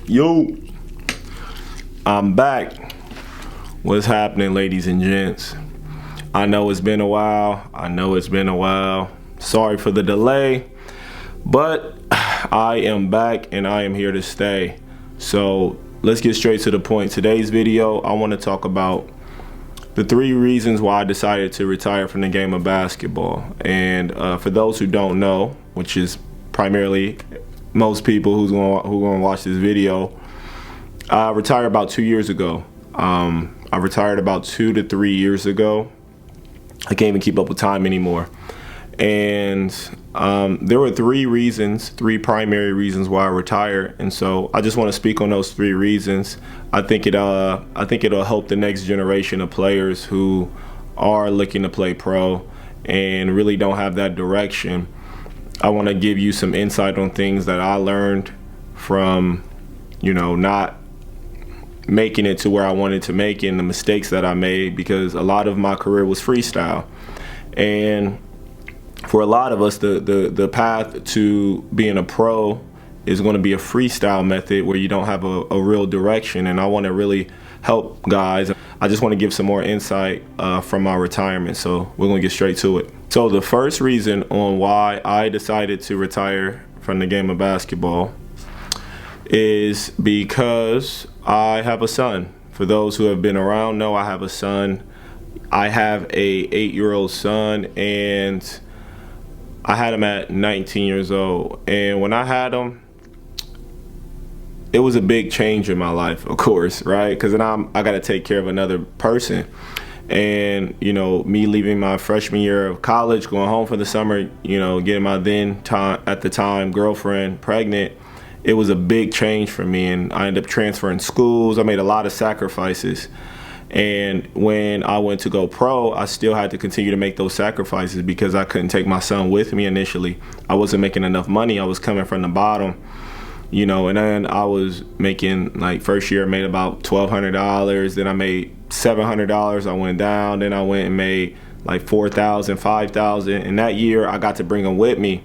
Yo, I'm back. What's happening, ladies and gents? I know it's been a while. Sorry for the delay, but I am back and I am here to stay. So let's get straight to the point. Today's video, I want to talk about the 3 reasons why I decided to retire from the game of basketball. And for those who don't know, which is primarily most people who are going to watch this video, I retired about 2 years ago. I retired about 2 to 3 years ago. I can't even keep up with time anymore. And there were 3 primary reasons why I retired. And so I just want to speak on those 3 reasons. I think it'll help the next generation of players who are looking to play pro and really don't have that direction. I want to give you some insight on things that I learned from, not making it to where I wanted to make it and the mistakes that I made, because a lot of my career was freestyle. And for a lot of us, the path to being a pro is going to be a freestyle method where you don't have a real direction. And I want to really help guys. I just want to give some more insight from my retirement. So we're going to get straight to it. So the first reason on why I decided to retire from the game of basketball is because I have a son. For those who have been around know I have a son. I have a 8-year-old son, and I had him at 19 years old. And when I had him, it was a big change in my life, of course, right? Because then I got to take care of another person. And, me leaving my freshman year of college, going home for the summer, getting my at the time girlfriend pregnant, it was a big change for me. And I ended up transferring schools. I made a lot of sacrifices. And when I went to go pro, I still had to continue to make those sacrifices because I couldn't take my son with me initially. I wasn't making enough money. I was coming from the bottom, and then I was making, first year I made about $1,200. Then I made $700. I went down. Then I went and made $4,000, $5,000. And that year I got to bring him with me.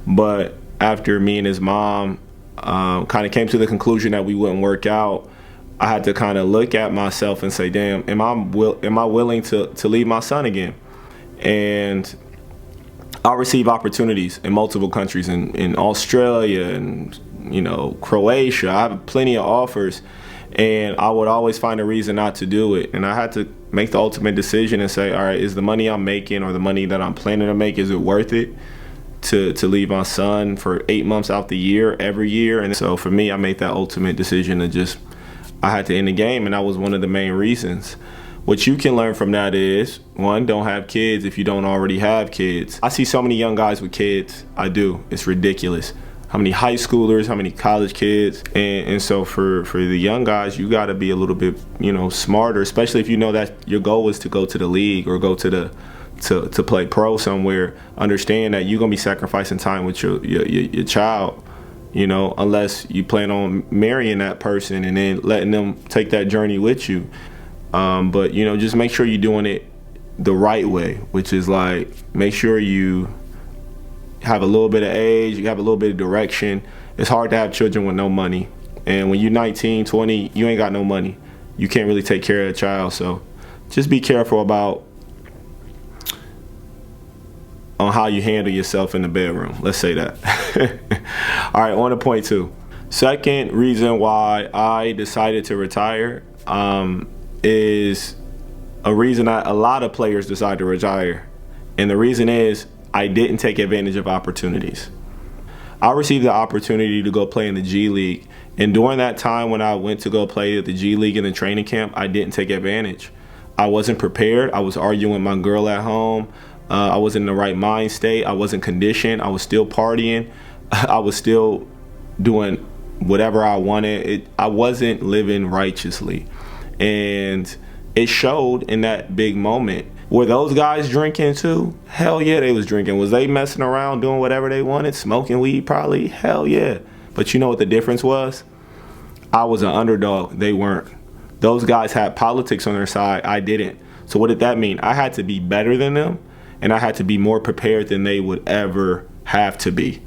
But after me and his mom kind of came to the conclusion that we wouldn't work out, I had to kind of look at myself and say, damn, am I willing to leave my son again? And I'll receive opportunities in multiple countries, in Australia and, Croatia. I have plenty of offers, and I would always find a reason not to do it. And I had to make the ultimate decision and say, all right, is the money I'm making or the money that I'm planning to make, is it worth it to leave my son for 8 months out the year, every year? And so for me, I made that ultimate decision to I had to end the game, and that was one of the main reasons. What you can learn from that is, 1, don't have kids if you don't already have kids. I see so many young guys with kids. I do. It's ridiculous. How many high schoolers, how many college kids. And so for the young guys, you got to be a little bit, smarter, especially if you know that your goal is to go to the league or go to to play pro somewhere. Understand that you're going to be sacrificing time with your child. Unless you plan on marrying that person and then letting them take that journey with you. But, just make sure you're doing it the right way, which is make sure you have a little bit of age, you have a little bit of direction. It's hard to have children with no money. And when you're 19, 20, you ain't got no money. You can't really take care of a child. So just be careful on how you handle yourself in the bedroom. Let's say that. All right, on to point 2. Second reason why I decided to retire is a reason a lot of players decide to retire. And the reason is I didn't take advantage of opportunities. I received the opportunity to go play in the G League. And during that time when I went to go play at the G League in the training camp, I didn't take advantage. I wasn't prepared. I was arguing with my girl at home. I wasn't in the right mind state. I wasn't conditioned. I was still partying. I was still doing whatever I wanted. I wasn't living righteously. And it showed in that big moment. Were those guys drinking too? Hell yeah, they was drinking. Was they messing around doing whatever they wanted? Smoking weed probably? Hell yeah. But you know what the difference was? I was an underdog. They weren't. Those guys had politics on their side. I didn't. So what did that mean? I had to be better than them, and I had to be more prepared than they would ever have to be.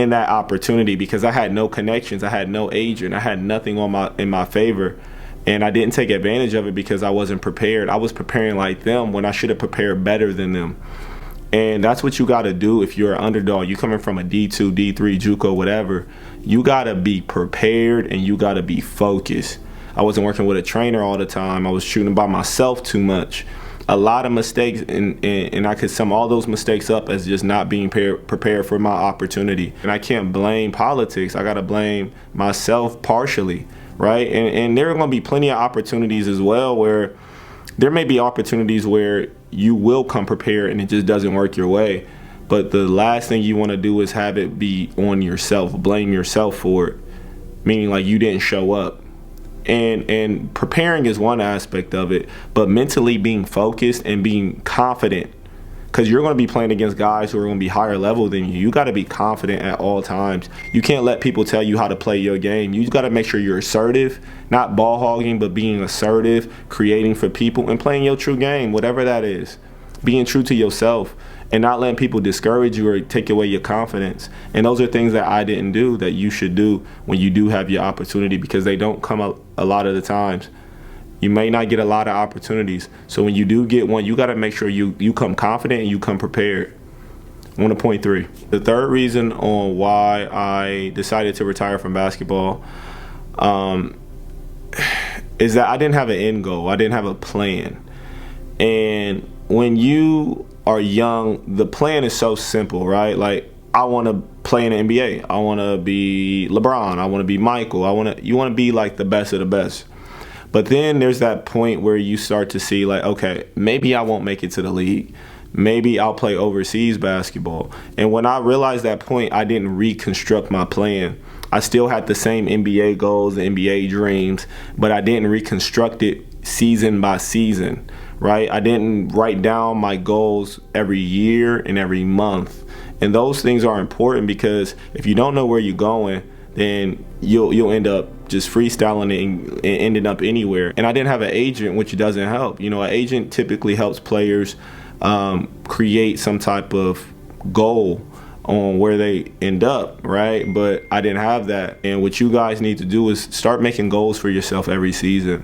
in that opportunity because I had no connections, I had no agent, I had nothing in my favor, and I didn't take advantage of it because I wasn't prepared. I was preparing like them when I should have prepared better than them. And that's what you got to do if you're an underdog. You coming from a D2, D3, JUCO, whatever. You got to be prepared and you got to be focused. I wasn't working with a trainer all the time. I was shooting by myself too much. A lot of mistakes, and I could sum all those mistakes up as just not being prepared for my opportunity. And I can't blame politics. I got to blame myself partially, right? And there are going to be plenty of opportunities as well where there may be opportunities where you will come prepared and it just doesn't work your way. But the last thing you want to do is have it be on yourself, blame yourself for it, meaning like you didn't show up. And preparing is one aspect of it, but mentally being focused and being confident, because you're going to be playing against guys who are going to be higher level than you. You got to be confident at all times. You can't let people tell you how to play your game. You got to make sure you're assertive, not ball hogging, but being assertive, creating for people, and playing your true game, whatever that is. Being true to yourself and not letting people discourage you or take away your confidence. And those are things that I didn't do that you should do when you do have your opportunity, because they don't come up a lot of the times. You may not get a lot of opportunities. So when you do get one, you got to make sure you come confident and you come prepared. On to point 3. The third reason on why I decided to retire from basketball is that I didn't have an end goal. I didn't have a plan. And when you are young, the plan is so simple, right? Like, I want to play in the NBA. I want to be LeBron. I want to be Michael. You want to be like the best of the best. But then there's that point where you start to see like, okay, maybe I won't make it to the league. Maybe I'll play overseas basketball. And when I realized that point, I didn't reconstruct my plan. I still had the same NBA goals, the NBA dreams, but I didn't reconstruct it season by season, right? I didn't write down my goals every year and every month. And those things are important because if you don't know where you're going, then you'll end up just freestyling it and ending up anywhere. And I didn't have an agent, which doesn't help. You know, an agent typically helps players create some type of goal on where they end up, right? But I didn't have that. And what you guys need to do is start making goals for yourself every season.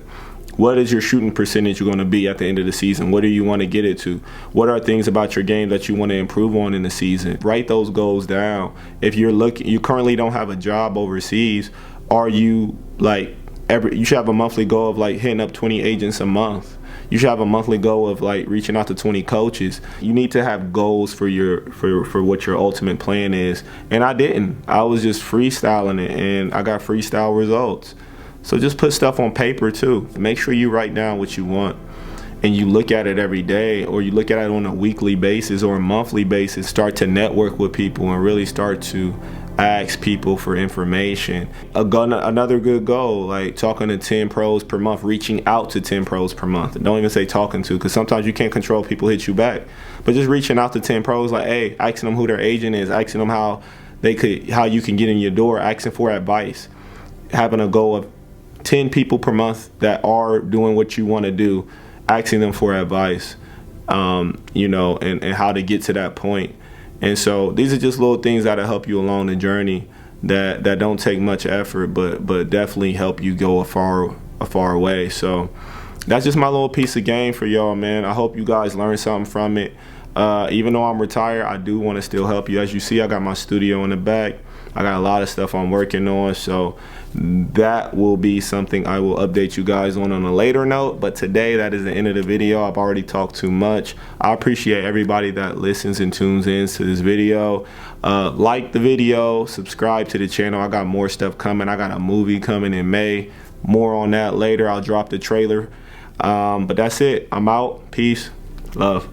What is your shooting percentage going to be at the end of the season? What do you want to get it to? What are things about your game that you want to improve on in the season? Write those goals down. If you currently don't have a job overseas, are you like you should have a monthly goal of like hitting up 20 agents a month. You should have a monthly goal of like reaching out to 20 coaches. You need to have goals for what your ultimate plan is. And I didn't. I was just freestyling it, and I got freestyle results. So just put stuff on paper too. Make sure you write down what you want and you look at it every day, or you look at it on a weekly basis or a monthly basis. Start to network with people and really start to ask people for information. Another good goal, like talking to 10 pros per month, reaching out to 10 pros per month. Don't even say talking to, because sometimes you can't control people hit you back. But just reaching out to 10 pros, like, hey, asking them who their agent is, asking them how you can get in your door, asking for advice. Having a goal of 10 people per month that are doing what you want to do, asking them for advice, and how to get to that point. And so these are just little things that'll help you along the journey that don't take much effort, but definitely help you go a far way. So that's just my little piece of game for y'all, man. I hope you guys learned something from it. Even though I'm retired, I do want to still help you. As you see, I got my studio in the back. I got a lot of stuff I'm working on, so that will be something I will update you guys on a later note. But today, that is the end of the video. I've already talked too much. I appreciate everybody that listens and tunes in to this video. Like the video, subscribe to the channel. I got more stuff coming. I got a movie coming in May. More on that later. I'll drop the trailer. But that's it. I'm out. Peace. Love.